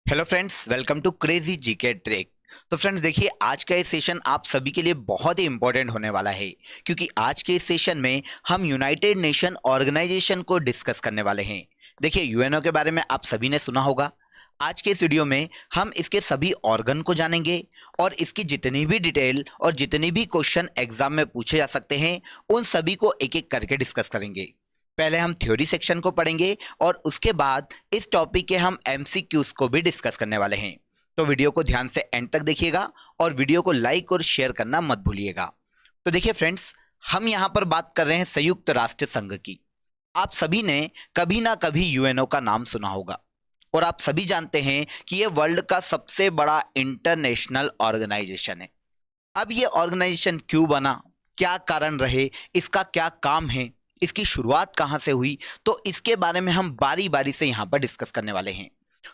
Hello friends, welcome to crazy GK trick. तो friends देखिए, आज का ये सेशन आप सभी के लिए बहुत ही इंपॉर्टेंट होने वाला है, क्योंकि आज के इस सेशन में हम यूनाइटेड नेशन ऑर्गेनाइजेशन को डिस्कस करने वाले हैं। देखिए, यूएनओ के बारे में आप सभी ने सुना होगा। आज के इस वीडियो में हम इसके सभी ऑर्गन को जानेंगे और इसकी जितनी भी डिटेल और जितनी भी क्वेश्चन एग्जाम में पूछे जा सकते हैं उन सभी को एक एक करके डिस्कस करेंगे। पहले हम थ्योरी सेक्शन को पढ़ेंगे और उसके बाद इस टॉपिक के हम एमसीक्यूज को भी डिस्कस करने वाले हैं। तो वीडियो को ध्यान से एंड तक देखिएगा और वीडियो को लाइक और शेयर करना मत भूलिएगा। तो देखिए फ्रेंड्स, हम यहां पर बात कर रहे हैं संयुक्त राष्ट्र संघ की। आप सभी ने कभी ना कभी यूएनओ का नाम सुना होगा और आप सभी जानते हैं कि यह वर्ल्ड का सबसे बड़ा इंटरनेशनल ऑर्गेनाइजेशन है। अब यह ऑर्गेनाइजेशन क्यों बना, क्या कारण रहे, इसका क्या काम है, इसकी शुरुआत कहां से हुई, तो इसके बारे में हम बारी बारी से यहां पर डिस्कस करने वाले हैं।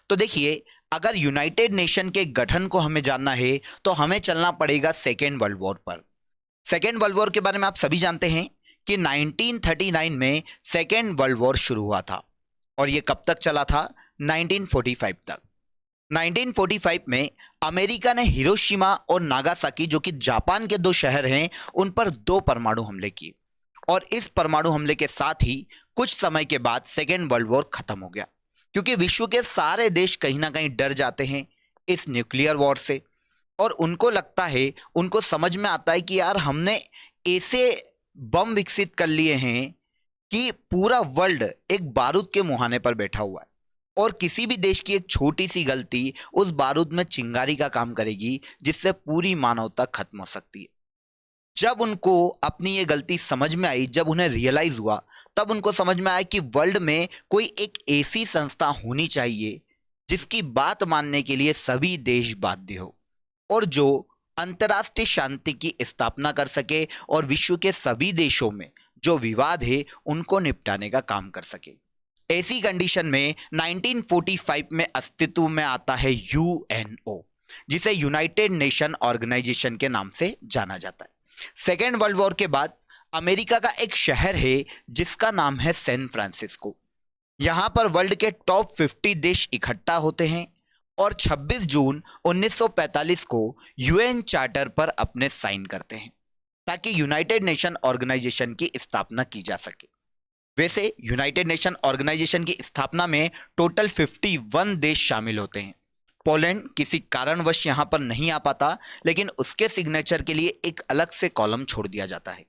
तो देखिए, अगर यूनाइटेड नेशन के गठन को हमें जानना है तो हमें चलना पड़ेगा सेकेंड वर्ल्ड वॉर पर। सेकेंड वर्ल्ड वॉर के बारे में आप सभी जानते हैं कि 1939 में सेकेंड वर्ल्ड वॉर शुरू हुआ था और यह कब तक चला था? 1945 तक। 1945 में अमेरिका ने हिरोशिमा और नागासाकी, जो कि जापान के दो शहर हैं, उन पर दो परमाणु हमले किए और इस परमाणु हमले के साथ ही कुछ समय के बाद सेकेंड वर्ल्ड वॉर खत्म हो गया, क्योंकि विश्व के सारे देश कहीं ना कहीं डर जाते हैं इस न्यूक्लियर वॉर से और उनको लगता है, उनको समझ में आता है कि यार हमने ऐसे बम विकसित कर लिए हैं कि पूरा वर्ल्ड एक बारूद के मुहाने पर बैठा हुआ है और किसी भी देश की एक छोटी सी गलती उस बारूद में चिंगारी का काम करेगी, जिससे पूरी मानवता खत्म हो सकती है। जब उनको अपनी ये गलती समझ में आई, जब उन्हें रियलाइज हुआ, तब उनको समझ में आया कि वर्ल्ड में कोई एक ऐसी संस्था होनी चाहिए जिसकी बात मानने के लिए सभी देश बाध्य हो और जो अंतर्राष्ट्रीय शांति की स्थापना कर सके और विश्व के सभी देशों में जो विवाद है उनको निपटाने का काम कर सके। ऐसी कंडीशन में 1945 में अस्तित्व में आता है यूएनओ, जिसे यूनाइटेड नेशन ऑर्गेनाइजेशन के नाम से जाना जाता है। सेकेंड वर्ल्ड वॉर के बाद अमेरिका का एक शहर है जिसका नाम है सैन फ्रांसिस्को। यहां पर वर्ल्ड के टॉप 50 देश इकट्ठा होते हैं और 26 जून 1945 को यूएन चार्टर पर अपने साइन करते हैं ताकि यूनाइटेड नेशन ऑर्गेनाइजेशन की स्थापना की जा सके। वैसे यूनाइटेड नेशन ऑर्गेनाइजेशन की स्थापना में टोटल 51 देश शामिल होते हैं। पोलैंड किसी कारणवश यहां पर नहीं आ पाता, लेकिन उसके सिग्नेचर के लिए एक अलग से कॉलम छोड़ दिया जाता है।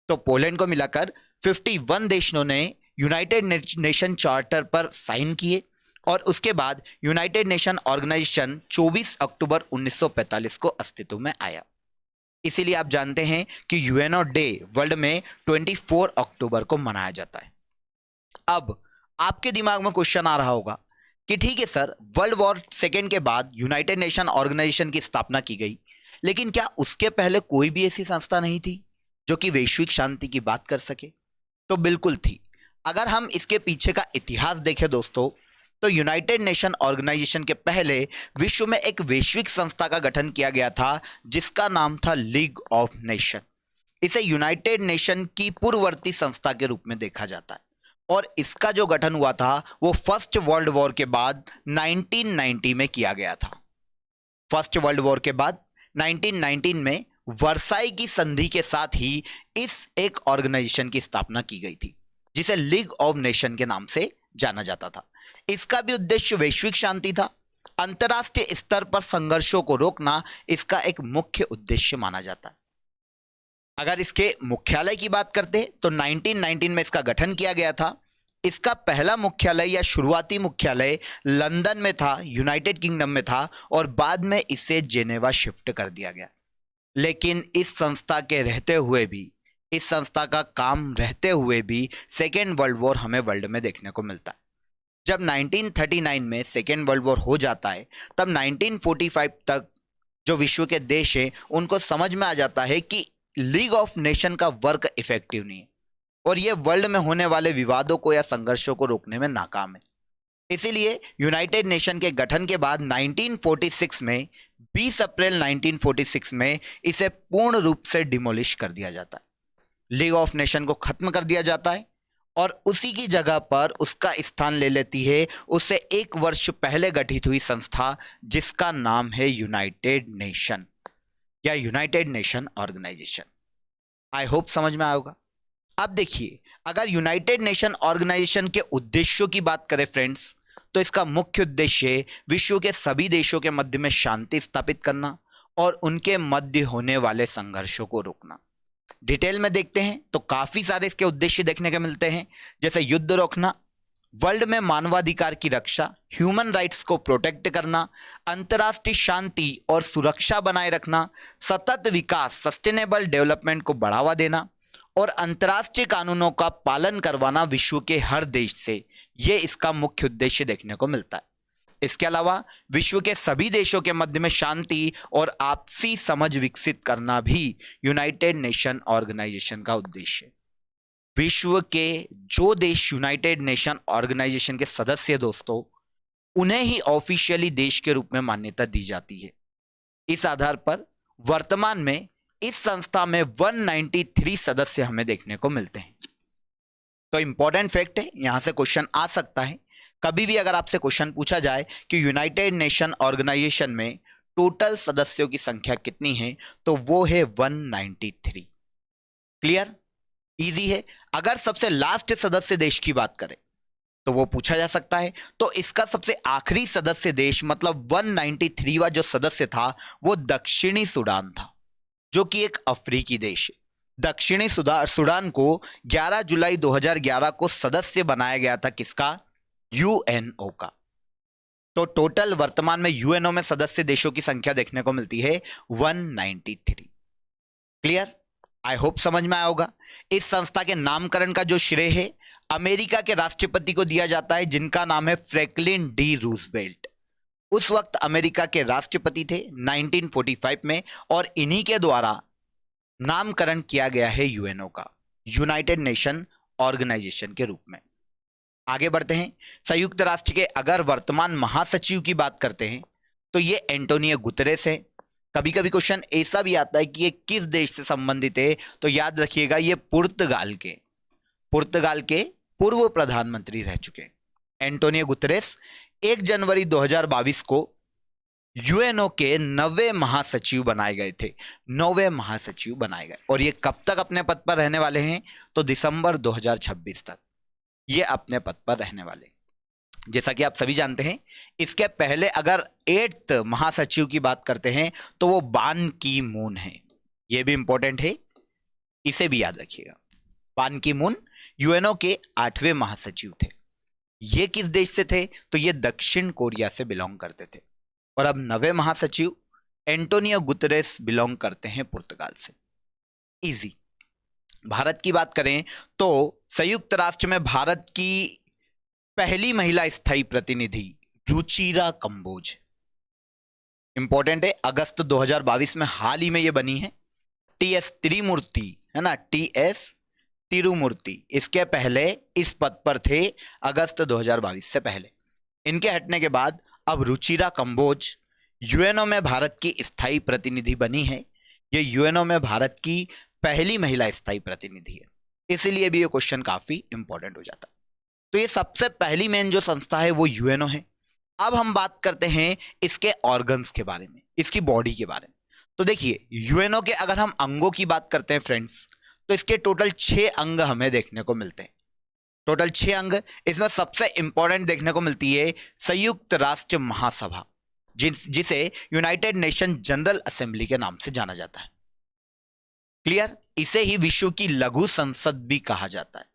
तो पोलैंड को मिलाकर 51 देशों ने यूनाइटेड नेशन चार्टर पर साइन किए और उसके बाद यूनाइटेड नेशन ऑर्गेनाइजेशन 24 अक्टूबर 1945 को अस्तित्व में आया। इसीलिए आप जानते हैं कि यूएनओ डे वर्ल्ड में 24 अक्टूबर को मनाया जाता है। अब आपके दिमाग में क्वेश्चन आ रहा होगा कि ठीक है सर, वर्ल्ड वॉर सेकेंड के बाद यूनाइटेड नेशन ऑर्गेनाइजेशन की स्थापना की गई, लेकिन क्या उसके पहले कोई भी ऐसी संस्था नहीं थी जो कि वैश्विक शांति की बात कर सके? तो बिल्कुल थी। अगर हम इसके पीछे का इतिहास देखें दोस्तों, तो यूनाइटेड नेशन ऑर्गेनाइजेशन के पहले विश्व में एक वैश्विक संस्था का गठन किया गया था जिसका नाम था लीग ऑफ नेशन। इसे यूनाइटेड नेशन की पूर्ववर्ती संस्था के रूप में देखा जाता है और इसका जो गठन हुआ था वो फर्स्ट वर्ल्ड वॉर के बाद 1990 में किया गया था। फर्स्ट वर्ल्ड वॉर के बाद 1919 में वर्साई की संधि के साथ ही इस एक ऑर्गेनाइजेशन की स्थापना की गई थी जिसे लीग ऑफ नेशन के नाम से जाना जाता था। इसका भी उद्देश्य वैश्विक शांति था। अंतरराष्ट्रीय स्तर पर संघर्षों को रोकना इसका एक मुख्य उद्देश्य माना जाता है। अगर इसके मुख्यालय की बात करते हैं तो 1919 में इसका गठन किया गया था। इसका पहला मुख्यालय या शुरुआती मुख्यालय लंदन में था, यूनाइटेड किंगडम में था और बाद में इसे जेनेवा शिफ्ट कर दिया गया। लेकिन इस संस्था के रहते हुए भी, इस संस्था का काम रहते हुए भी सेकेंड वर्ल्ड वॉर हमें वर्ल्ड में देखने को मिलता है। जब 1939 में सेकेंड वर्ल्ड वॉर हो जाता है, तब 1945 तक जो विश्व के देश हैं उनको समझ में आ जाता है कि लीग ऑफ नेशन का वर्क इफेक्टिव नहीं है और यह वर्ल्ड में होने वाले विवादों को या संघर्षों को रोकने में नाकाम है। इसीलिए यूनाइटेड नेशन के गठन के बाद 1946 में 20 अप्रैल 1946 में इसे पूर्ण रूप से डिमोलिश कर दिया जाता है। लीग ऑफ नेशन को खत्म कर दिया जाता है और उसी की जगह पर उसका स्थान ले लेती है उससे 1 वर्ष पहले गठित हुई संस्था जिसका नाम है यूनाइटेड नेशन या United Nation organisation. I hope समझ में आएगा। अब देखिए, अगर यूनाइटेड नेशन ऑर्गेनाइजेशन के उद्देश्यों की बात करें फ्रेंड्स, तो इसका मुख्य उद्देश्य विश्व के सभी देशों के मध्य में शांति स्थापित करना और उनके मध्य होने वाले संघर्षों को रोकना। डिटेल में देखते हैं तो काफी सारे इसके उद्देश्य देखने को मिलते हैं, जैसे युद्ध रोकना, वर्ल्ड में मानवाधिकार की रक्षा, ह्यूमन राइट्स को प्रोटेक्ट करना, अंतर्राष्ट्रीय शांति और सुरक्षा बनाए रखना, सतत विकास सस्टेनेबल डेवलपमेंट को बढ़ावा देना और अंतर्राष्ट्रीय कानूनों का पालन करवाना विश्व के हर देश से। यह इसका मुख्य उद्देश्य देखने को मिलता है। इसके अलावा विश्व के सभी देशों के मध्य में शांति और आपसी समझ विकसित करना भी यूनाइटेड नेशन ऑर्गेनाइजेशन का उद्देश्य है। विश्व के जो देश यूनाइटेड नेशन ऑर्गेनाइजेशन के सदस्य दोस्तों, उन्हें ही ऑफिशियली देश के रूप में मान्यता दी जाती है। इस आधार पर वर्तमान में इस संस्था में 193 सदस्य हमें देखने को मिलते हैं। तो इंपॉर्टेंट फैक्ट है, यहां से क्वेश्चन आ सकता है। कभी भी अगर आपसे क्वेश्चन पूछा जाए कि यूनाइटेड नेशन ऑर्गेनाइजेशन में टोटल सदस्यों की संख्या कितनी है, तो वो है 193। क्लियर, इजी है। अगर सबसे लास्ट सदस्य देश की बात करें तो वो पूछा जा सकता है, तो इसका सबसे आखिरी सदस्य देश मतलब 193वां जो सदस्य था वो दक्षिणी सूडान था, जो कि एक अफ्रीकी देश है। दक्षिणी सूडान को 11 जुलाई 2011 को सदस्य बनाया गया था, किसका? यूएनओ का। तो टोटल वर्तमान में यूएनओ में सदस्य देशों की संख्या देखने को मिलती है 193। क्लियर, आई होप समझ में आया होगा। इस संस्था के नामकरण का जो श्रेय है अमेरिका के राष्ट्रपति को दिया जाता है, जिनका नाम है फ्रैंकलिन डी रूजवेल्ट। उस वक्त अमेरिका के राष्ट्रपति थे 1945 में, और इन्हीं के द्वारा नामकरण किया गया है यूएनओ का, यूनाइटेड नेशन ऑर्गेनाइजेशन के रूप में। आगे बढ़ते हैं। संयुक्त राष्ट्र के अगर वर्तमान महासचिव की बात करते हैं तो ये एंटोनियो गुतेरेस है। कभी कभी क्वेश्चन ऐसा भी आता है कि ये किस देश से संबंधित है, तो याद रखिएगा ये पुर्तगाल के पूर्व प्रधानमंत्री रह चुके हैं। एंटोनियो गुतेरेस 1 जनवरी 2022 को यूएनओ के 9वें महासचिव बनाए गए थे। 9वें महासचिव बनाए गए, और ये कब तक अपने पद पर रहने वाले हैं, तो दिसंबर 2026 तक ये अपने पद पर रहने वाले। जैसा कि आप सभी जानते हैं, इसके पहले अगर 8th महासचिव की बात करते हैं तो वो बान की मून है। ये भी इंपॉर्टेंट है, इसे भी याद रखिएगा। बान की मून यूएनओ के 8वें महासचिव थे। ये किस देश से थे, तो ये दक्षिण कोरिया से बिलोंग करते थे। और अब 9वें महासचिव एंटोनियो गुतेरेस बिलोंग करते हैं पुर्तगाल से। इजी। भारत की बात करें तो संयुक्त राष्ट्र में भारत की पहली महिला स्थायी प्रतिनिधि रुचिरा कंबोज, इंपॉर्टेंट है, अगस्त 2022 में हाल ही में ये बनी है। टीएस तिरुमूर्ति है ना, टीएस तिरुमूर्ति इसके पहले इस पद पर थे अगस्त 2022 से पहले। इनके हटने के बाद अब रुचिरा कंबोज यूएनओ में भारत की स्थायी प्रतिनिधि बनी है। ये यूएनओ में भारत की पहली महिला स्थायी प्रतिनिधि है, इसलिए भी ये क्वेश्चन काफी इंपॉर्टेंट हो जाता है। तो ये सबसे पहली मेन जो संस्था है वो यूएनओ है। अब हम बात करते हैं इसके ऑर्गन्स के बारे में, इसकी बॉडी के बारे में। तो देखिए, यूएनओ के अगर हम अंगों की बात करते हैं फ्रेंड्स, तो इसके टोटल 6 अंग हमें देखने को मिलते हैं। टोटल 6 अंग। इसमें सबसे इंपॉर्टेंट देखने को मिलती है संयुक्त राष्ट्र महासभा, जिसे यूनाइटेड नेशन जनरल असेंबली के नाम से जाना जाता है। क्लियर, इसे ही विश्व की लघु संसद भी कहा जाता है।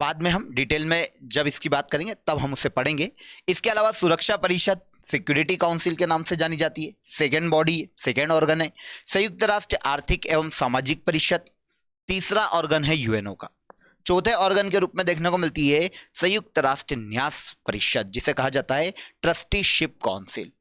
बाद में हम डिटेल में जब इसकी बात करेंगे तब हम उसे पढ़ेंगे। इसके अलावा सुरक्षा परिषद, सिक्योरिटी काउंसिल के नाम से जानी जाती है, सेकेंड बॉडी, सेकेंड ऑर्गन है। संयुक्त राष्ट्र आर्थिक एवं सामाजिक परिषद, तीसरा ऑर्गन है यूएनओ का। चौथे ऑर्गन के रूप में देखने को मिलती है संयुक्त राष्ट्र न्यास परिषद, जिसे कहा जाता है ट्रस्टीशिप काउंसिल।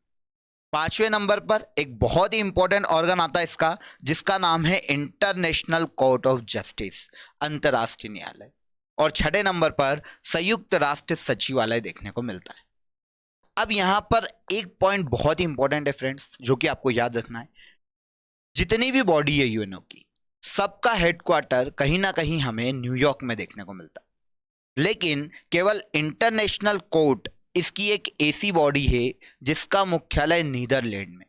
5वें नंबर पर एक बहुत ही इंपॉर्टेंट ऑर्गन आता है इसका, जिसका नाम है इंटरनेशनल कोर्ट ऑफ जस्टिस, अंतरराष्ट्रीय न्यायालय। और 6ठे नंबर पर संयुक्त राष्ट्र सचिवालय देखने को मिलता है। अब यहां पर एक पॉइंट बहुत ही इंपॉर्टेंट है फ्रेंड्स, जो कि आपको याद रखना है। जितनी भी बॉडी है यूएनओ की, सबका हेडक्वार्टर कहीं ना कहीं हमें न्यूयॉर्क में देखने को मिलता है। लेकिन केवल इंटरनेशनल कोर्ट इसकी एक ऐसी बॉडी है जिसका मुख्यालय नीदरलैंड में,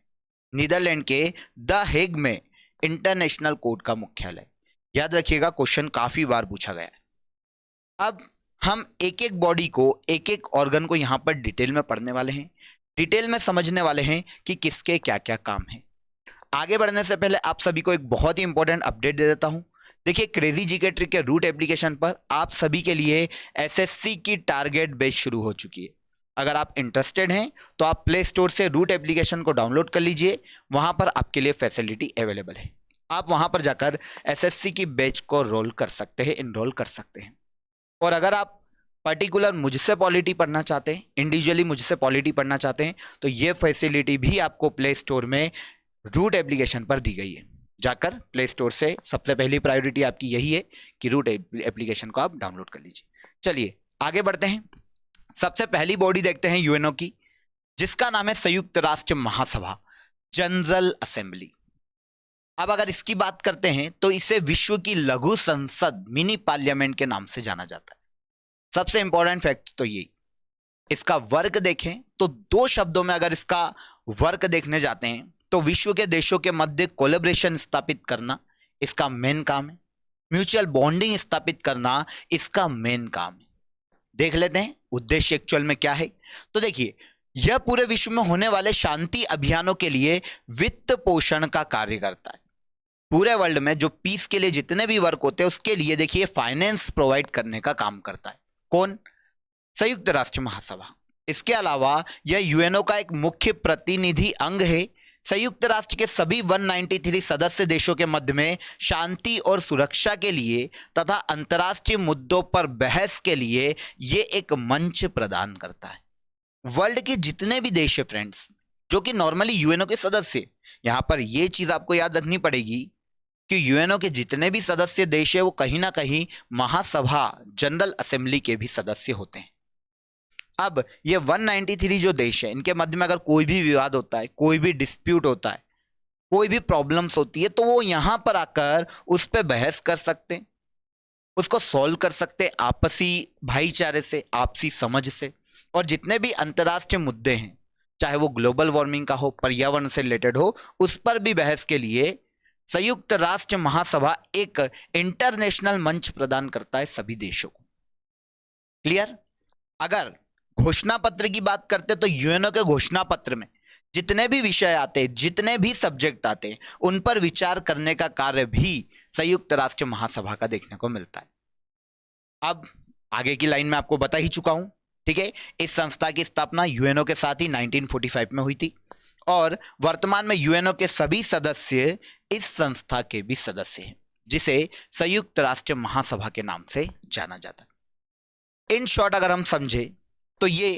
नीदरलैंड के द हेग में इंटरनेशनल कोर्ट का मुख्यालय। याद रखिएगा, क्वेश्चन काफी बार पूछा गया है। अब हम एक एक बॉडी को, एक एक ऑर्गन को यहां पर डिटेल में पढ़ने वाले हैं, डिटेल में समझने वाले हैं कि किसके क्या क्या काम है। आगे बढ़ने से पहले आप सभी को एक बहुत ही इंपॉर्टेंट अपडेट दे देता हूं। देखिए, क्रेजी जीके ट्रिक के रूट एप्लीकेशन पर आप सभी के लिए एसएससी की टारगेट बेच शुरू हो चुकी है। अगर आप इंटरेस्टेड हैं तो आप प्ले स्टोर से रूट एप्लीकेशन को डाउनलोड कर लीजिए, वहां पर आपके लिए फैसिलिटी अवेलेबल है। आप वहां पर जाकर एसएससी की बैच को रोल कर सकते हैं, इनरोल कर सकते हैं। और अगर आप पर्टिकुलर मुझसे पॉलिटी पढ़ना चाहते हैं, इंडिविजुअली मुझसे पॉलिटी पढ़ना चाहते हैं, तो ये फैसिलिटी भी आपको प्ले स्टोर में रूट एप्लीकेशन पर दी गई है। जाकर प्ले स्टोर से सबसे पहली प्रायोरिटी आपकी यही है कि रूट एप्लीकेशन को आप डाउनलोड कर लीजिए। चलिए आगे बढ़ते हैं। सबसे पहली बॉडी देखते हैं यूएनओ की, जिसका नाम है संयुक्त राष्ट्र महासभा, जनरल असेंबली। अब अगर इसकी बात करते हैं तो इसे विश्व की लघु संसद, मिनी पार्लियामेंट के नाम से जाना जाता है। सबसे इंपॉर्टेंट फैक्ट तो यही। इसका वर्क देखें तो दो शब्दों में अगर इसका वर्क देखने जाते हैं तो विश्व के देशों के मध्य कोलैबोरेशन स्थापित करना इसका मेन काम है, म्यूचुअल बॉन्डिंग स्थापित करना इसका मेन काम है। देख लेते हैं उद्देश्य एक्चुअल में क्या है। तो देखिए, यह पूरे विश्व में होने वाले शांति अभियानों के लिए वित्त पोषण का कार्य करता है। पूरे वर्ल्ड में जो पीस के लिए जितने भी वर्क होते हैं उसके लिए देखिए फाइनेंस प्रोवाइड करने का काम करता है। कौन? संयुक्त राष्ट्र महासभा। इसके अलावा यह यूएनओ का एक मुख्य प्रतिनिधि अंग है। संयुक्त राष्ट्र के सभी 193 सदस्य देशों के मध्य में शांति और सुरक्षा के लिए तथा अंतर्राष्ट्रीय मुद्दों पर बहस के लिए यह एक मंच प्रदान करता है। वर्ल्ड के जितने भी देश है फ्रेंड्स, जो कि नॉर्मली यूएनओ के सदस्य, यहां पर यह चीज आपको याद रखनी पड़ेगी कि यूएनओ के जितने भी सदस्य देश है वो कहीं ना कहीं महासभा, जनरल असेंबली के भी सदस्य होते हैं। अब ये 193 जो देश है, इनके मध्य में अगर कोई भी विवाद होता है, कोई भी डिस्प्यूट होता है, कोई भी प्रॉब्लम्स होती है, तो वो यहां पर आकर उस पर बहस कर सकते हैं, उसको सॉल्व कर सकते हैं आपसी भाईचारे से, आपसी समझ से। और जितने भी अंतर्राष्ट्रीय मुद्दे हैं, चाहे वो ग्लोबल वार्मिंग का हो, पर्यावरण से रिलेटेड हो, उस पर भी बहस के लिए संयुक्त राष्ट्र महासभा एक इंटरनेशनल मंच प्रदान करता है सभी देशों को। क्लियर? अगर घोषणा पत्र की बात करते तो यूएनओ के घोषणा पत्र में जितने भी विषय आते हैं, जितने भी सब्जेक्ट आते हैं, उन पर विचार करने का कार्य भी संयुक्त राष्ट्र महासभा का देखने को मिलता है। अब आगे की लाइन में आपको बता ही चुका हूं, ठीक है। इस संस्था की स्थापना यूएनओ के साथ ही 1945 में हुई थी और वर्तमान में यूएनओ के सभी सदस्य इस संस्था के भी सदस्य हैं, जिसे संयुक्त राष्ट्र महासभा के नाम से जाना जाता है। इन शॉर्ट अगर हम समझे तो ये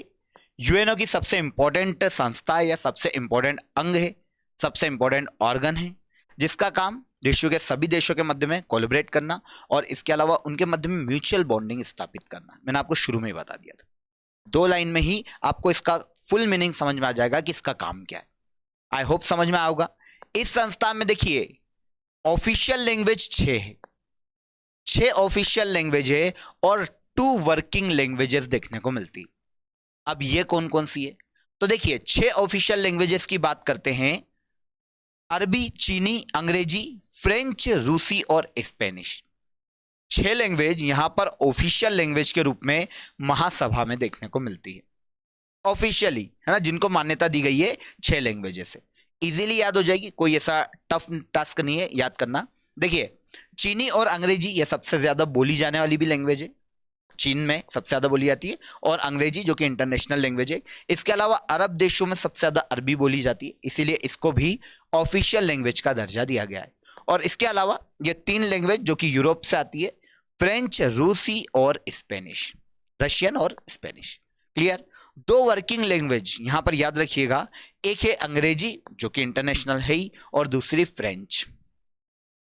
यूएनओ की सबसे इंपॉर्टेंट संस्था है या सबसे इंपॉर्टेंट अंग है, सबसे इंपॉर्टेंट ऑर्गन है, जिसका काम विश्व के सभी देशों के मध्य में कोलैबोरेट करना और इसके अलावा उनके मध्य में म्यूचुअल बॉन्डिंग स्थापित करना। मैंने आपको शुरू में ही बता दिया था। 2 लाइन में ही आपको इसका फुल मीनिंग समझ में आ जाएगा कि इसका काम क्या है। आई होप समझ में आएगा। इस संस्था में देखिए ऑफिशियल लैंग्वेज 6 है, 6 ऑफिशियल लैंग्वेज है और 2 वर्किंग लैंग्वेजेस देखने को मिलती। अब ये कौन कौन सी है? तो देखिए 6 ऑफिशियल लैंग्वेजेस की बात करते हैं। अरबी, चीनी, अंग्रेजी, फ्रेंच, रूसी और स्पेनिश। 6 लैंग्वेज यहां पर ऑफिशियल लैंग्वेज के रूप में महासभा में देखने को मिलती है। ऑफिशियली, है ना, जिनको मान्यता दी गई है 6 लैंग्वेजेस है। इजीली याद हो जाएगी, कोई ऐसा टफ टास्क नहीं है याद करना। देखिए चीनी और अंग्रेजी ये सबसे ज्यादा बोली जाने वाली भी लैंग्वेज है, चीन में सबसे ज्यादा बोली जाती है, और अंग्रेजी जो कि इंटरनेशनल लैंग्वेज है। इसके अलावा अरब देशों में सबसे ज्यादा अरबी बोली जाती है, इसीलिए इसको भी ऑफिशियल लैंग्वेज का दर्जा दिया गया है। और इसके अलावा ये 3 लैंग्वेज जो कि यूरोप से आती है, फ्रेंच, रूसी और स्पेनिश, रशियन और स्पेनिश। क्लियर? 2 वर्किंग लैंग्वेज यहां पर याद रखिएगा, एक है अंग्रेजी जो कि इंटरनेशनल है ही, और दूसरी फ्रेंच।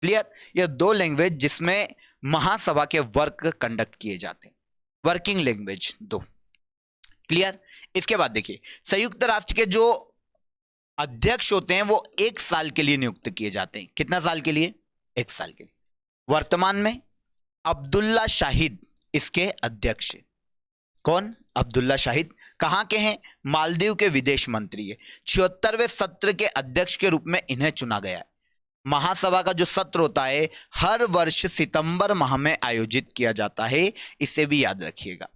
क्लियर? ये 2 लैंग्वेज जिसमें महासभा के वर्क कंडक्ट किए जाते हैं, वर्किंग लैंग्वेज 2। क्लियर? इसके बाद देखिए संयुक्त राष्ट्र के जो अध्यक्ष होते हैं वो 1 साल के लिए नियुक्त किए जाते हैं। कितना साल के लिए? 1 साल के लिए। वर्तमान में अब्दुल्ला शाहिद इसके अध्यक्ष। कौन? अब्दुल्ला शाहिद। कहां के हैं? मालदीव के विदेश मंत्री है। 76वें सत्र के अध्यक्ष के रूप में इन्हें चुना गया है। महासभा का जो सत्र होता है हर वर्ष सितंबर माह में आयोजित किया जाता है, इसे भी याद रखिएगा।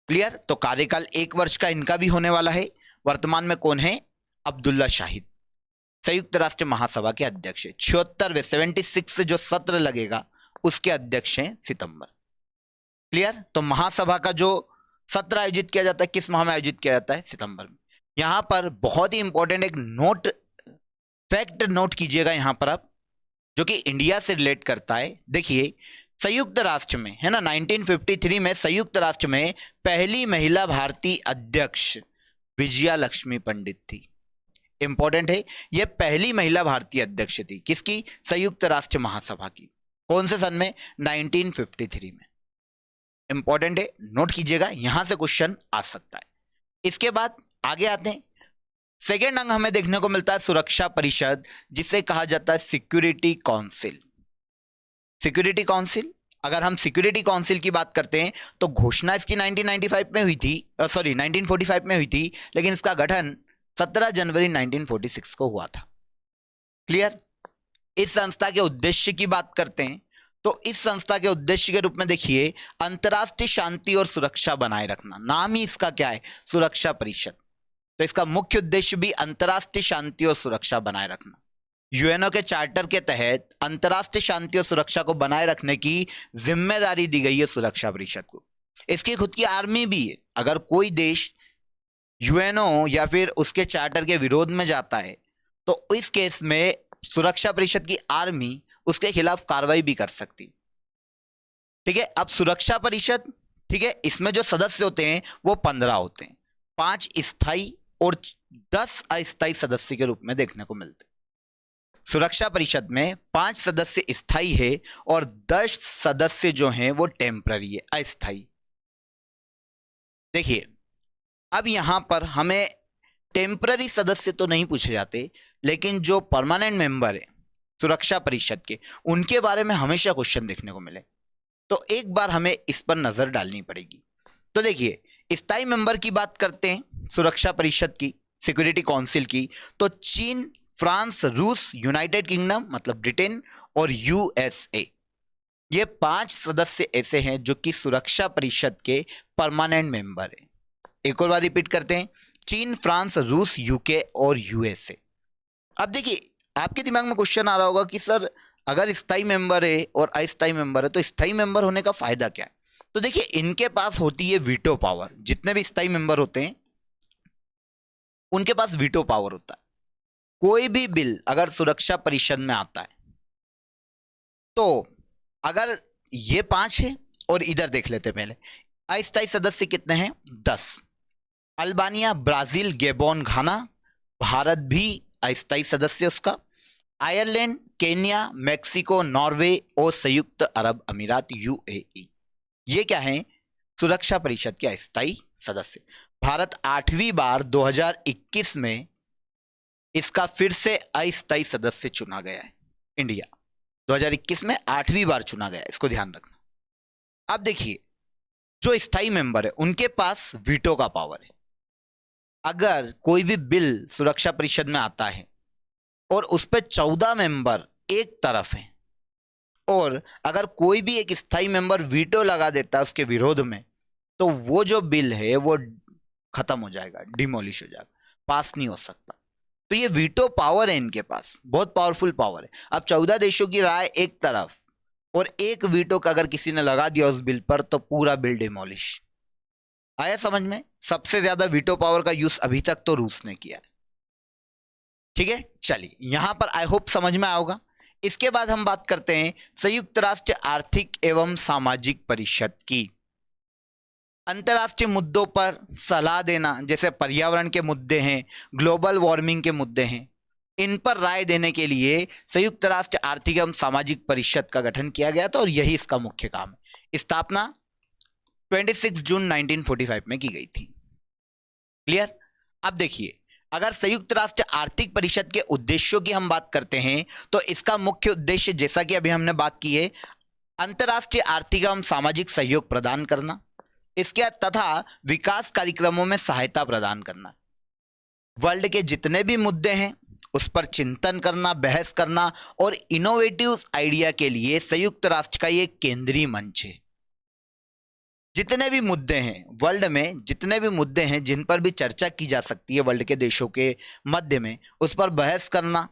क्लियर? तो कार्यकाल 1 वर्ष का इनका भी होने वाला है। वर्तमान में कौन है? अब्दुल्ला शाहिद, संयुक्त राष्ट्र महासभा के अध्यक्ष है। 76वें 76 जो सत्र लगेगा उसके अध्यक्ष हैं सितंबर। क्लियर? तो महासभा का जो सत्र आयोजित किया जाता है किस माह में आयोजित किया जाता है? सितंबर में। यहां पर बहुत ही इंपॉर्टेंट एक नोट, फैक्ट नोट कीजिएगा यहां पर आप, जो कि इंडिया से रिलेट करता है। देखिए, संयुक्त राष्ट्र में है ना, 1953 में संयुक्त राष्ट्र में पहली महिला भारतीय अध्यक्ष विजया लक्ष्मी पंडित थी। इंपॉर्टेंट है, यह पहली महिला भारतीय अध्यक्ष थी। किसकी? संयुक्त राष्ट्र महासभा की। कौन से सन में? 1953 में। इंपॉर्टेंट है, नोट कीजिएगा, यहां से क्वेश्चन आ सकता है। इसके बाद आगे आते हैं। सेकेंड अंग हमें देखने को मिलता है सुरक्षा परिषद, जिसे कहा जाता है सिक्योरिटी काउंसिल। सिक्योरिटी काउंसिल, अगर हम सिक्योरिटी काउंसिल की बात करते हैं तो घोषणा इसकी 1995 में हुई थी, 1945 में हुई थी, लेकिन इसका गठन 17 जनवरी 1946 को हुआ था। क्लियर? इस संस्था के उद्देश्य की बात करते हैं तो इस संस्था के उद्देश्य के रूप में देखिए, अंतरराष्ट्रीय शांति और सुरक्षा बनाए रखना। नाम ही इसका क्या है? सुरक्षा परिषद। तो इसका मुख्य उद्देश्य भी अंतरराष्ट्रीय शांति और सुरक्षा बनाए रखना। यूएनओ के चार्टर के तहत अंतरराष्ट्रीय शांति और सुरक्षा को बनाए रखने की जिम्मेदारी दी गई है सुरक्षा परिषद को। इसकी खुद की आर्मी भी है। अगर कोई देश यूएनओ या फिर उसके चार्टर के विरोध में जाता है तो इस केस में सुरक्षा परिषद की आर्मी उसके खिलाफ कार्रवाई भी कर सकती। ठीक है, अब सुरक्षा परिषद, ठीक है, इसमें जो सदस्य होते हैं वो 15 होते हैं। 5 स्थायी और 10 अस्थायी सदस्य के रूप में देखने को मिलते हैं। सुरक्षा परिषद में 5 सदस्य स्थायी है और 10 सदस्य जो हैं वो टेम्पररी है, अस्थायी। देखिए, अब यहां पर हमें टेम्पररी सदस्य तो नहीं पूछे जाते, लेकिन जो परमानेंट मेंबर है सुरक्षा परिषद के, उनके बारे में हमेशा क्वेश्चन देखने को मिले, तो एक बार हमें इस पर नजर डालनी पड़ेगी। तो देखिए, स्थायी मेंबर की बात करते हैं सुरक्षा परिषद की, सिक्योरिटी काउंसिल की, तो चीन, फ्रांस, रूस, यूनाइटेड किंगडम मतलब ब्रिटेन और यूएसए, ये 5 सदस्य ऐसे हैं जो कि सुरक्षा परिषद के परमानेंट मेंबर हैं। एक और बार रिपीट करते हैं, चीन, फ्रांस, रूस, यूके और यूएसए। अब देखिए, आपके दिमाग में क्वेश्चन आ रहा होगा कि सर अगर स्थायी मेंबर है और अस्थायी मेंबर है तो स्थायी मेंबर होने का फायदा क्या है? तो देखिए, इनके पास होती है वीटो पावर। जितने भी स्थायी मेंबर होते हैं उनके पास वीटो पावर होता है। कोई भी बिल अगर सुरक्षा परिषद में आता है तो अगर ये 5 है, और इधर देख लेते पहले अस्थायी सदस्य कितने हैं? 10। अल्बानिया, ब्राजील, गेबोन, घाना, भारत भी अस्थायी सदस्य उसका, आयरलैंड, केन्या, मेक्सिको, नॉर्वे और संयुक्त अरब अमीरात यूएई, ये क्या है? सुरक्षा परिषद के अस्थायी सदस्य। भारत 8वीं बार 2021 में इसका फिर से अस्थायी सदस्य चुना गया है। इंडिया 2021 में 8वीं बार चुना गया है, इसको ध्यान रखना। अब देखिए, जो स्थायी मेंबर है उनके पास वीटो का पावर है। अगर कोई भी बिल सुरक्षा परिषद में आता है और उस पर 14 मेंबर एक तरफ हैं, और अगर कोई भी एक स्थायी मेंबर वीटो लगा देता है उसके विरोध में, तो वो जो बिल है वो खत्म हो जाएगा, डिमोलिश हो जाएगा, पास नहीं हो सकता। तो ये वीटो पावर है इनके पास, बहुत पावरफुल पावर है। अब 14 देशों की राय एक तरफ और एक वीटो का अगर किसी ने लगा दिया उस बिल पर तो पूरा बिल डिमोलिश। आया समझ में? सबसे ज्यादा वीटो पावर का यूज अभी तक तो रूस ने किया है। ठीक है, चलिए यहां पर आई होप समझ में आओगा। इसके बाद हम बात करते हैं संयुक्त राष्ट्र आर्थिक एवं सामाजिक परिषद की। अंतरराष्ट्रीय मुद्दों पर सलाह देना, जैसे पर्यावरण के मुद्दे हैं, ग्लोबल वार्मिंग के मुद्दे हैं, इन पर राय देने के लिए संयुक्त राष्ट्र आर्थिक एवं सामाजिक परिषद का गठन किया गया था और यही इसका मुख्य काम है। स्थापना 26 जून 1945 में की गई थी। क्लियर? अब देखिए, अगर संयुक्त राष्ट्र आर्थिक परिषद के उद्देश्यों की हम बात करते हैं तो इसका मुख्य उद्देश्य, जैसा कि अभी हमने बात की है, अंतर्राष्ट्रीय आर्थिक एवं सामाजिक सहयोग प्रदान करना, इसके तथा विकास कार्यक्रमों में सहायता प्रदान करना। वर्ल्ड के जितने भी मुद्दे हैं उस पर चिंतन करना, बहस करना और इनोवेटिव आइडिया के लिए संयुक्त राष्ट्र का ये केंद्रीय मंच है। जितने भी मुद्दे हैं वर्ल्ड में, जितने भी मुद्दे हैं जिन पर भी चर्चा की जा सकती है वर्ल्ड के देशों के मध्य में, उस पर बहस करना,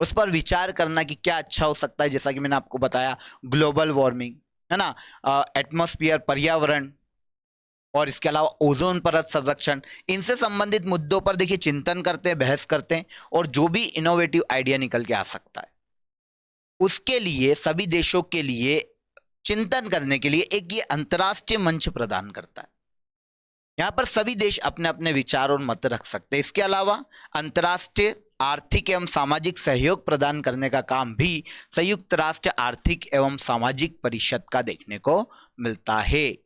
उस पर विचार करना कि क्या अच्छा हो सकता है। जैसा कि मैंने आपको बताया, ग्लोबल वार्मिंग है ना, एटमॉस्फेयर, पर्यावरण, और इसके अलावा ओजोन परत संरक्षण, इनसे संबंधित मुद्दों पर देखिए चिंतन करते हैं, बहस करते हैं, और जो भी इनोवेटिव आइडिया निकल के आ सकता है उसके लिए सभी देशों के लिए चिंतन करने के लिए एक ये अंतर्राष्ट्रीय मंच प्रदान करता है। यहां पर सभी देश अपने अपने विचार और मत रख सकते हैं। इसके अलावा अंतर्राष्ट्रीय आर्थिक एवं सामाजिक सहयोग प्रदान करने का काम भी संयुक्त राष्ट्र आर्थिक एवं सामाजिक परिषद का देखने को मिलता है।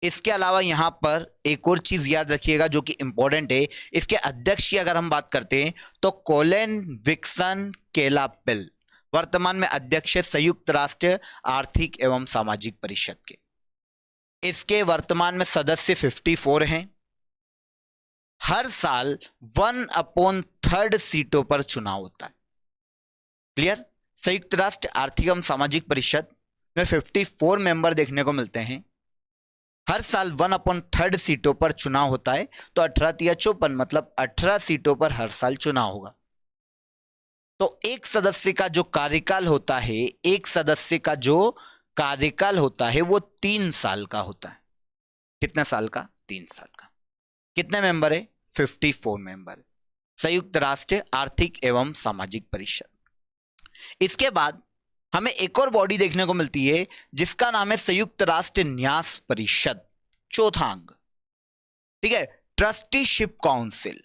इसके अलावा यहां पर एक और चीज याद रखिएगा जो कि इंपॉर्टेंट है, इसके अध्यक्ष की अगर हम बात करते हैं तो कोलेन विक्सन केलापिल वर्तमान में अध्यक्ष है संयुक्त राष्ट्र आर्थिक एवं सामाजिक परिषद के। इसके वर्तमान में सदस्य 54 हैं। हर साल 1/3 सीटों पर चुनाव होता है। क्लियर? संयुक्त राष्ट्र आर्थिक एवं सामाजिक परिषद में 54 मेंबर देखने को मिलते हैं। हर साल 1/3 सीटों पर चुनाव होता है, तो 18 या 54 मतलब 18 सीटों पर हर साल चुनाव होगा। तो एक सदस्य का जो कार्यकाल होता है, एक सदस्य का जो कार्यकाल होता है वो 3 साल का होता है। कितने साल का? 3 साल का। कितने मेंबर है? 54 मेंबर है संयुक्त राष्ट्र आर्थिक एवं सामाजिक परिषद। इसके बाद हमें एक और बॉडी देखने को मिलती है जिसका नाम है संयुक्त राष्ट्र न्यास परिषद, चौथा अंग। ठीक है, ट्रस्टीशिप काउंसिल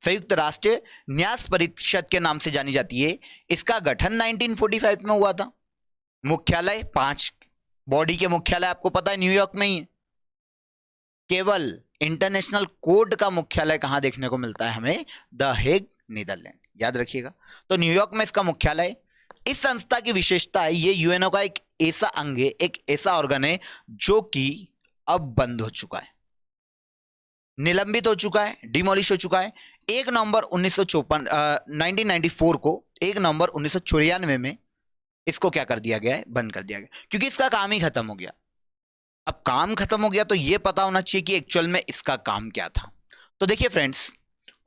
संयुक्त राष्ट्र न्यास परिषद के नाम से जानी जाती है। इसका गठन 1945 में हुआ था। मुख्यालय 5 बॉडी के मुख्यालय आपको पता है न्यूयॉर्क में ही है। केवल इंटरनेशनल कोर्ट का मुख्यालय कहां देखने को मिलता है हमें? The Hague, Netherland. याद रखिएगा, तो न्यूयॉर्क में इसका मुख्यालय। इस संस्था की विशेषता है ये यूएनओ का एक ऐसा अंग है, एक ऐसा ऑर्गन है जो कि अब बंद हो चुका है, निलंबित हो चुका है, डिमोलिश हो चुका है। 1 नवंबर 1994 को 1 नवंबर 1994 में इसको क्या कर दिया गया है? बंद कर दिया गया, क्योंकि इसका काम ही खत्म हो गया। अब काम खत्म हो गया तो यह पता होना चाहिए कि एक्चुअल में इसका काम क्या था। तो देखिए फ्रेंड्स,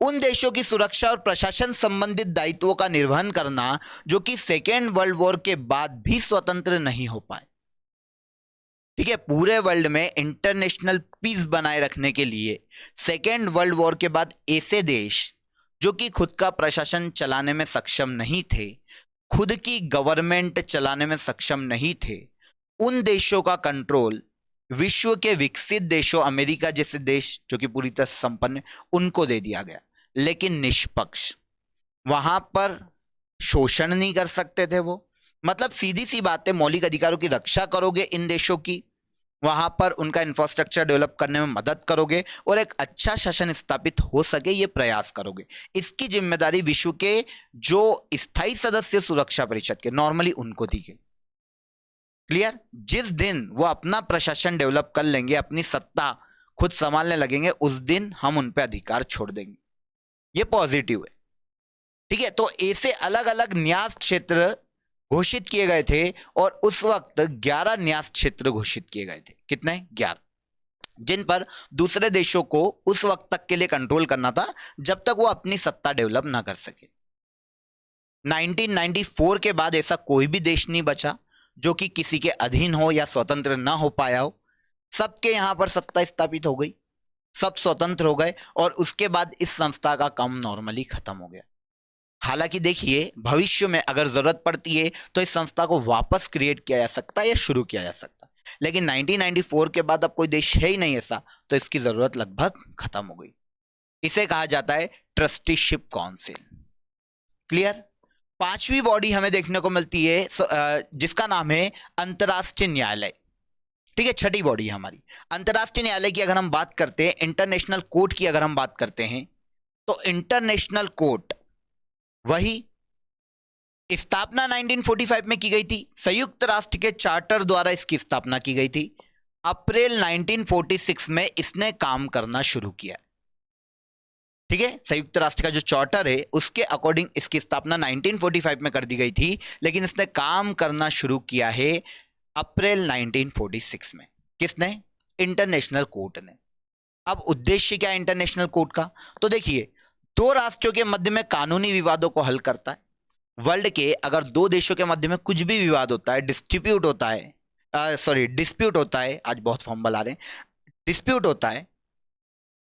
उन देशों की सुरक्षा और प्रशासन संबंधित दायित्वों का निर्वहन करना जो कि सेकेंड वर्ल्ड वॉर के बाद भी स्वतंत्र नहीं हो पाए। ठीक है, पूरे वर्ल्ड में इंटरनेशनल पीस बनाए रखने के लिए सेकेंड वर्ल्ड वॉर के बाद ऐसे देश जो कि खुद का प्रशासन चलाने में सक्षम नहीं थे, खुद की गवर्नमेंट चलाने में सक्षम नहीं थे, उन देशों का कंट्रोल विश्व के विकसित देशों, अमेरिका जैसे देश जो कि पूरी तरह संपन्न, उनको दे दिया गया, लेकिन निष्पक्ष। वहां पर शोषण नहीं कर सकते थे वो। मतलब सीधी सी बात है, मौलिक अधिकारों की रक्षा करोगे इन देशों की, वहां पर उनका इंफ्रास्ट्रक्चर डेवलप करने में मदद करोगे और एक अच्छा शासन स्थापित हो सके ये प्रयास करोगे। इसकी जिम्मेदारी विश्व के जो स्थायी सदस्य सुरक्षा परिषद के नॉर्मली उनको दी गई। क्लियर? जिस दिन वो अपना प्रशासन डेवलप कर लेंगे, अपनी सत्ता खुद संभालने लगेंगे, उस दिन हम उन पे अधिकार छोड़ देंगे। ये पॉजिटिव है। ठीक है, तो ऐसे अलग अलग न्यास क्षेत्र घोषित किए गए थे और उस वक्त 11 न्यास क्षेत्र घोषित किए गए थे। कितने? 11, जिन पर दूसरे देशों को उस वक्त तक के लिए कंट्रोल करना था जब तक वो अपनी सत्ता डेवलप ना कर सके। 1994 के बाद ऐसा कोई भी देश नहीं बचा जो कि किसी के अधीन हो या स्वतंत्र ना हो पाया हो। सबके यहां पर सत्ता स्थापित हो गई, सब स्वतंत्र हो गए और उसके बाद इस संस्था का काम नॉर्मली खत्म हो गया। हालांकि देखिए, भविष्य में अगर जरूरत पड़ती है तो इस संस्था को वापस क्रिएट किया जा सकता है या शुरू किया जा सकता है, लेकिन 1994 के बाद अब कोई देश है ही नहीं ऐसा, तो इसकी जरूरत लगभग खत्म हो गई। इसे कहा जाता है ट्रस्टीशिप काउंसिल। क्लियर? 5वीं बॉडी हमें देखने को मिलती है जिसका नाम है अंतरराष्ट्रीय न्यायालय। ठीक है, 6ठी बॉडी है हमारी। अंतरराष्ट्रीय न्यायालय की अगर हम बात करते हैं, इंटरनेशनल कोर्ट की अगर हम बात करते हैं, तो इंटरनेशनल कोर्ट वही स्थापना 1945 में की गई थी। संयुक्त राष्ट्र के चार्टर द्वारा इसकी स्थापना की गई थी। अप्रैल 1946 में इसने काम करना शुरू किया। ठीक है, संयुक्त राष्ट्र का जो चार्टर है उसके अकॉर्डिंग इसकी स्थापना 1945 में कर दी गई थी, लेकिन इसने काम करना शुरू किया है अप्रैल 1946 में। किसने? इंटरनेशनल कोर्ट ने। अब उद्देश्य क्या है इंटरनेशनल कोर्ट का? तो देखिए, दो राष्ट्रों के मध्य में कानूनी विवादों को हल करता है। वर्ल्ड के अगर दो देशों के मध्य में कुछ भी विवाद होता है, डिस्प्यूट होता है, आज बहुत फंबल आ रहे हैं, डिस्प्यूट होता है,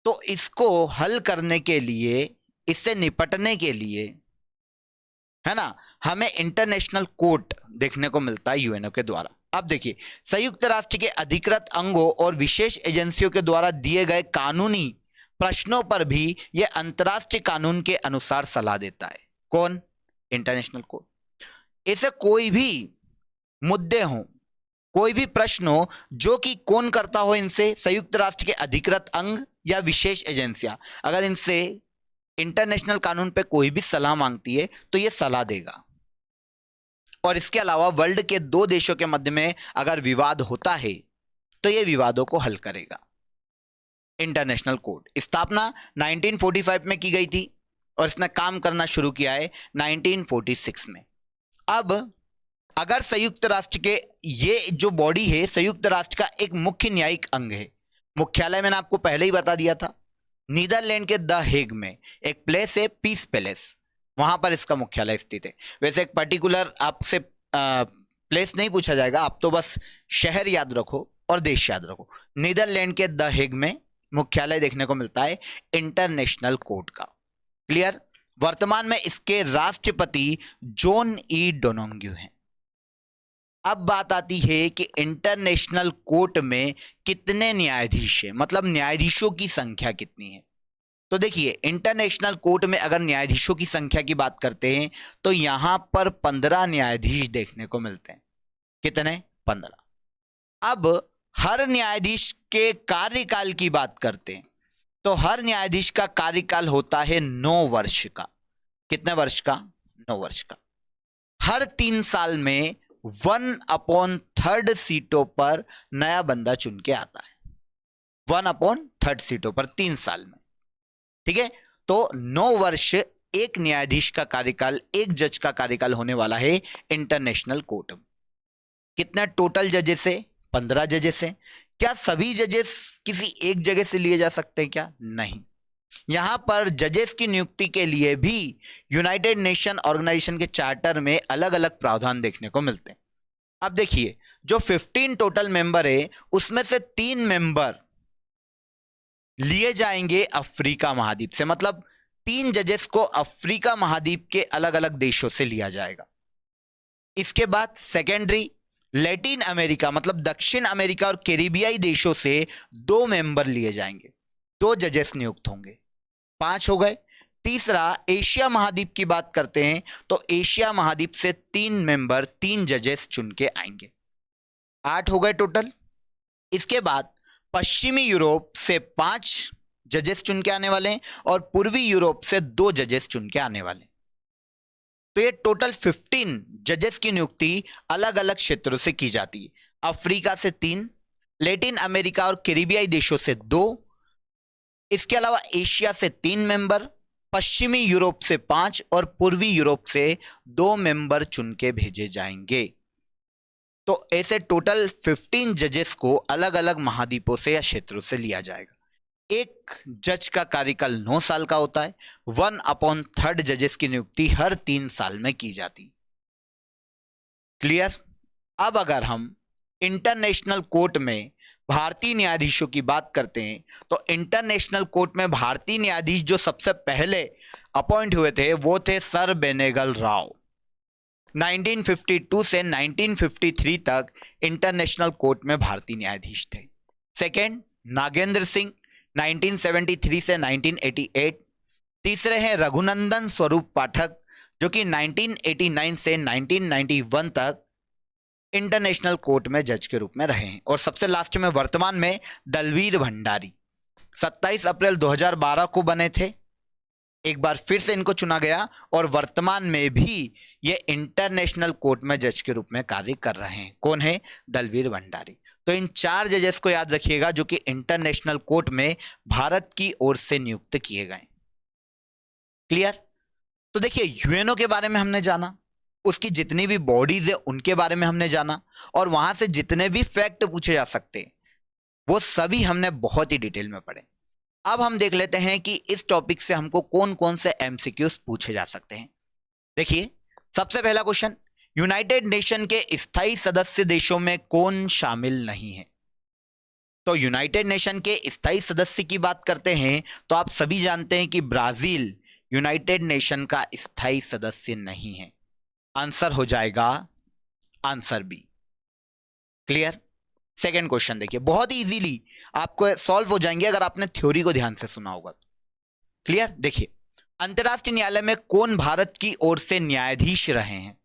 तो इसको हल करने के लिए, इससे निपटने के लिए, है ना, हमें इंटरनेशनल कोर्ट देखने को मिलता है यूएनओ के द्वारा। अब देखिए, संयुक्त राष्ट्र के अधिकृत अंगों और विशेष एजेंसियों के द्वारा दिए गए कानूनी प्रश्नों पर भी यह अंतर्राष्ट्रीय कानून के अनुसार सलाह देता है। कौन? International court. इसे कोई भी मुद्दे हो, कोई भी प्रश्न हो, जो कि कौन करता हो इनसे? संयुक्त राष्ट्र के अधिकृत अंग या विशेष एजेंसियां। अगर इनसे इंटरनेशनल कानून पे कोई भी सलाह मांगती है तो ये सलाह देगा। और इसके अलावा वर्ल्ड के दो देशों के मध्य में अगर विवाद होता है तो ये विवादों को हल करेगा। इंटरनेशनल कोर्ट स्थापना 1945 में की गई थी और इसने काम करना शुरू किया है 1946 में। अब अगर संयुक्त राष्ट्र के, ये जो बॉडी है संयुक्त राष्ट्र का एक मुख्य न्यायिक अंग है। मुख्यालय मैंने आपको पहले ही बता दिया था, नीदरलैंड के द हेग में एक प्लेस है, पीस पैलेस, वहां पर इसका मुख्यालय स्थित है। वैसे एक पर्टिकुलर आपसे प्लेस नहीं पूछा जाएगा, आप तो बस शहर याद रखो और देश याद रखो। नीदरलैंड के द हेग में मुख्यालय देखने को मिलता है इंटरनेशनल कोर्ट का। क्लियर? वर्तमान में इसके राष्ट्रपति जॉन ई डोनोंग्यू हैं। अब बात आती है कि इंटरनेशनल कोर्ट में कितने न्यायाधीश हैं, मतलब न्यायाधीशों की संख्या कितनी है। तो देखिए, इंटरनेशनल कोर्ट में अगर न्यायाधीशों की संख्या की बात करते हैं तो यहां पर 15 न्यायाधीश देखने को मिलते हैं। कितने? 15। अब हर न्यायाधीश के कार्यकाल की बात करते हैं तो हर न्यायाधीश का कार्यकाल होता है 9 वर्ष का। कितने वर्ष का? 9 वर्ष का। हर 3 साल में 1/3 सीटों पर नया बंदा चुन के आता है। 1/3 सीटों पर 3 साल में। ठीक है, तो 9 वर्ष एक न्यायाधीश का कार्यकाल, एक जज का कार्यकाल होने वाला है इंटरनेशनल कोर्ट में। कितना टोटल जजेस है? 15 जजेस हैं। क्या सभी जजेस किसी एक जगह से लिए जा सकते हैं क्या? नहीं। यहां पर जजेस की नियुक्ति के लिए भी यूनाइटेड नेशन ऑर्गेनाइजेशन के चार्टर में अलग अलग प्रावधान देखने को मिलते हैं। अब देखिए, जो 15 टोटल मेंबर है उसमें से 3 मेंबर लिए जाएंगे अफ्रीका महाद्वीप से, मतलब 3 जजेस को अफ्रीका महाद्वीप के अलग अलग देशों से लिया जाएगा। इसके बाद सेकेंडरी लैटिन अमेरिका, मतलब दक्षिण अमेरिका और कैरिबियाई देशों से 2 मेंबर लिए जाएंगे, 2 जजेस नियुक्त होंगे। 5 हो गए। तीसरा, एशिया महाद्वीप की बात करते हैं तो एशिया महाद्वीप से 3 मेंबर, 3 जजेस चुन के आएंगे। 8 हो गए टोटल। इसके बाद पश्चिमी यूरोप से 5 जजेस चुन के आने वाले हैं और पूर्वी यूरोप से 2 जजेस चुन के आने वाले हैं। तो ये टोटल 15 जजेस की नियुक्ति अलग अलग क्षेत्रों से की जाती है। अफ्रीका से 3, लैटिन अमेरिका और कैरिबियाई देशों से 2, इसके अलावा एशिया से 3 मेंबर, पश्चिमी यूरोप से 5 और पूर्वी यूरोप से 2 मेंबर चुन के भेजे जाएंगे। तो ऐसे टोटल 15 जजेस को अलग अलग महाद्वीपों से या क्षेत्रों से लिया जाएगा। एक जज का कार्यकाल 9 साल का होता है। 1/3 जजेस की नियुक्ति हर 3 साल में की जाती। क्लियर? अब अगर हम इंटरनेशनल कोर्ट में भारतीय न्यायाधीशों की बात करते हैं तो इंटरनेशनल कोर्ट में भारतीय न्यायाधीश जो सबसे पहले अपॉइंट हुए थे वो थे सर बेनेगल राव। 1952 से 1953 तक इंटरनेशनल कोर्ट में भारतीय न्यायाधीश थे। सेकेंड, नागेंद्र सिंह 1973 से 1988। तीसरे हैं रघुनंदन स्वरूप पाठक जो कि 1989 से 1991 तक इंटरनेशनल कोर्ट में जज के रूप में रहे हैं। और सबसे लास्ट में वर्तमान में दलवीर भंडारी 27 अप्रैल 2012 को बने थे एक बार फिर से इनको चुना गया और वर्तमान में भी ये इंटरनेशनल कोर्ट में जज के रूप में कार्य कर रहे हैं। कौन है? दलवीर भंडारी। तो इन 4 जजेस को याद रखिएगा जो कि इंटरनेशनल कोर्ट में भारत की ओर से नियुक्त किए गए। क्लियर? तो देखिए, यूएनओ के बारे में हमने जाना, उसकी जितनी भी बॉडीज है उनके बारे में हमने जाना, और वहां से जितने भी फैक्ट पूछे जा सकते हैं वो सभी हमने बहुत ही डिटेल में पढ़े। अब हम देख लेते हैं कि इस टॉपिक से हमको कौन कौन से एमसीक्यूज पूछे जा सकते हैं। देखिए, सबसे पहला क्वेश्चन, यूनाइटेड नेशन के स्थायी सदस्य देशों में कौन शामिल नहीं है? तो यूनाइटेड नेशन के स्थायी सदस्य की बात करते हैं तो आप सभी जानते हैं कि ब्राजील यूनाइटेड नेशन का स्थायी सदस्य नहीं है। आंसर हो जाएगा answer B. Clear? Second question देखिए, बहुत ही इजीली आपको सॉल्व हो जाएंगे अगर आपने थ्योरी को ध्यान से सुना होगा। क्लियर? देखिए, अंतरराष्ट्रीय न्यायालय में कौन भारत की ओर से न्यायाधीश रहे हैं?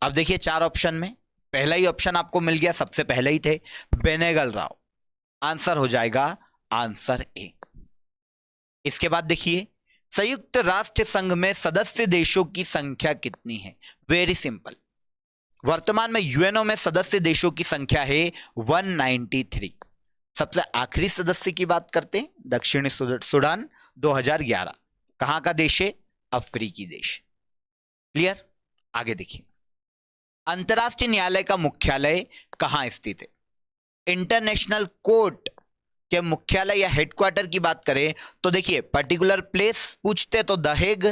अब देखिए 4 ऑप्शन में पहला ही ऑप्शन आपको मिल गया, सबसे पहले ही थे बेनेगल राव। आंसर हो जाएगा आंसर ए। इसके बाद देखिए, संयुक्त राष्ट्र संघ में सदस्य देशों की संख्या कितनी है? वेरी सिंपल, वर्तमान में यूएनओ में सदस्य देशों की संख्या है 193। सबसे आखिरी सदस्य की बात करते हैं, दक्षिणी सूडान 2011। कहां का देश है? अफ्रीकी देश। क्लियर? आगे देखिए, अंतरराष्ट्रीय न्यायालय का मुख्यालय कहां स्थित है? इंटरनेशनल कोर्ट के मुख्यालय या हेडक्वार्टर की बात करें तो देखिए, पर्टिकुलर प्लेस पूछते तो द हेग,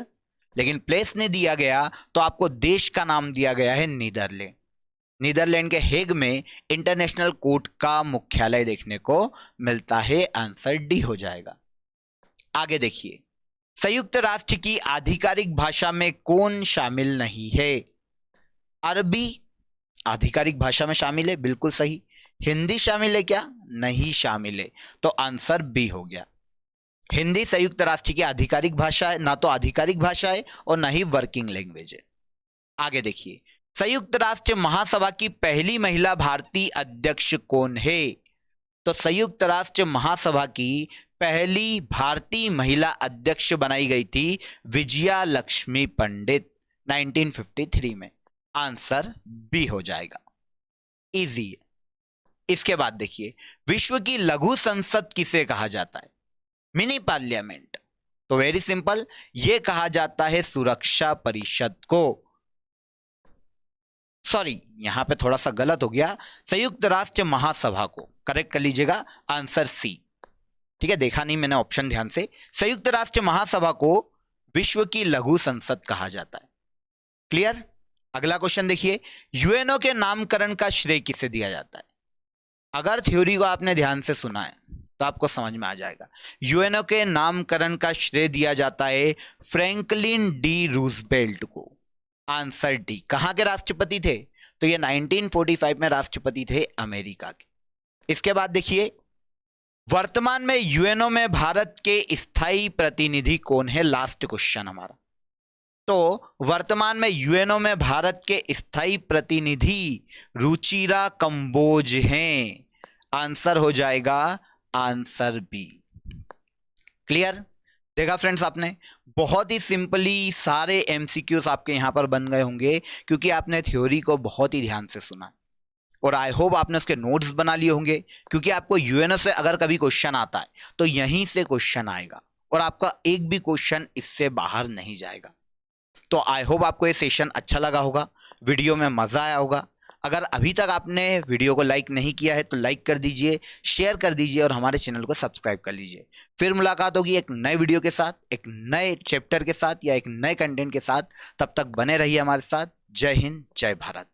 लेकिन प्लेस नहीं दिया गया तो आपको देश का नाम दिया गया है नीदरलैंड। नीदरलैंड के हेग में इंटरनेशनल कोर्ट का मुख्यालय देखने को मिलता है। आंसर डी हो जाएगा। आगे देखिए, संयुक्त राष्ट्र की आधिकारिक भाषा में कौन शामिल नहीं है? अरबी आधिकारिक भाषा में शामिल है, बिल्कुल सही। हिंदी शामिल है क्या? नहीं शामिल है, तो आंसर बी हो गया। हिंदी संयुक्त राष्ट्र की आधिकारिक भाषा है, ना तो आधिकारिक भाषा है और ना ही वर्किंग लैंग्वेज है। आगे देखिए, संयुक्त राष्ट्र महासभा की पहली महिला भारतीय अध्यक्ष कौन है? तो संयुक्त राष्ट्र महासभा की पहली भारतीय महिला अध्यक्ष बनाई गई थी विजया लक्ष्मी पंडित 1953 में। आंसर बी हो जाएगा। इजी है। इसके बाद देखिए, विश्व की लघु संसद किसे कहा जाता है? Mini parliament. तो वेरी सिंपल, यह कहा जाता है सुरक्षा परिषद को। सॉरी, यहां पे थोड़ा सा गलत हो गया, संयुक्त राष्ट्र महासभा को करेक्ट कर लीजिएगा। Answer C. ठीक है, देखा नहीं मैंने ऑप्शन ध्यान से। संयुक्त राष्ट्र महासभा को विश्व की लघु संसद कहा जाता है। क्लियर? अगला क्वेश्चन देखिए, यूएनओ के नामकरण का श्रेय किसे दिया जाता है? अगर थ्योरी को आपने ध्यान से सुना है तो आपको समझ में आ जाएगा। यूएनओ के नामकरण का श्रेय दिया जाता है फ्रैंकलिन डी रूजवेल्ट को। Answer D. कहां के राष्ट्रपति थे? तो ये 1945 में राष्ट्रपति थे अमेरिका के। इसके बाद देखिए, वर्तमान में यूएनओ में भारत के स्थायी प्रतिनिधि कौन है? लास्ट क्वेश्चन हमारा। तो वर्तमान में यूएनओ में भारत के स्थायी प्रतिनिधि रुचिरा कंबोज हैं। आंसर हो जाएगा आंसर बी। क्लियर? देखा फ्रेंड्स, आपने बहुत ही सिंपली सारे एमसीक्यूज आपके यहां पर बन गए होंगे क्योंकि आपने थ्योरी को बहुत ही ध्यान से सुना, और आई होप आपने उसके नोट्स बना लिए होंगे, क्योंकि आपको यूएनओ से अगर कभी क्वेश्चन आता है तो यहीं से क्वेश्चन आएगा और आपका एक भी क्वेश्चन इससे बाहर नहीं जाएगा। तो आई होप आपको ये सेशन अच्छा लगा होगा, वीडियो में मजा आया होगा। अगर अभी तक आपने वीडियो को लाइक नहीं किया है तो लाइक कर दीजिए, शेयर कर दीजिए और हमारे चैनल को सब्सक्राइब कर लीजिए। फिर मुलाकात होगी एक नए वीडियो के साथ, एक नए चैप्टर के साथ या एक नए कंटेंट के साथ। तब तक बने रहिए हमारे साथ। जय हिंद, जय भारत।